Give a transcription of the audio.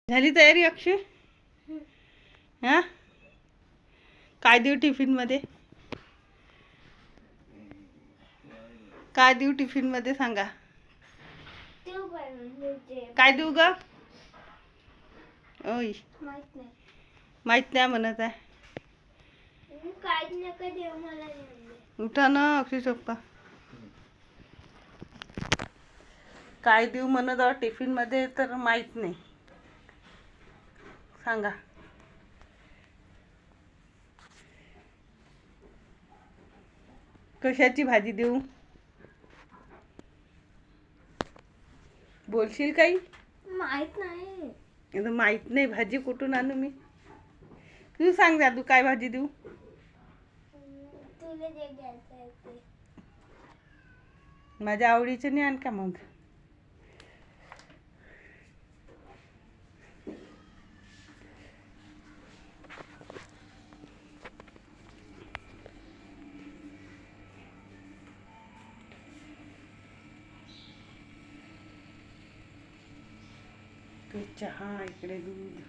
झाली तयारी अक्षय? हां, काय देऊ टिफिनमध्ये? काय देऊ टिफिनमध्ये सांगा. काय देऊ ग? ओय माहित नाही म्हणत आहे. उठा ना अक्षय सोप्पा. काय देऊ म्हणत आहोत टिफिनमध्ये तर माहीत नाही. सांगा. कशाची भाजी देऊ? बोलशील काही? माहित नाही. माहित नाही भाजी कुठून आणू मी? तू सांग दादू काय भाजी देऊ? तुला जे घ्यायचं आहे ते. माझ्या आवडीचं नाही आण का मग? चहा इकडे दूध.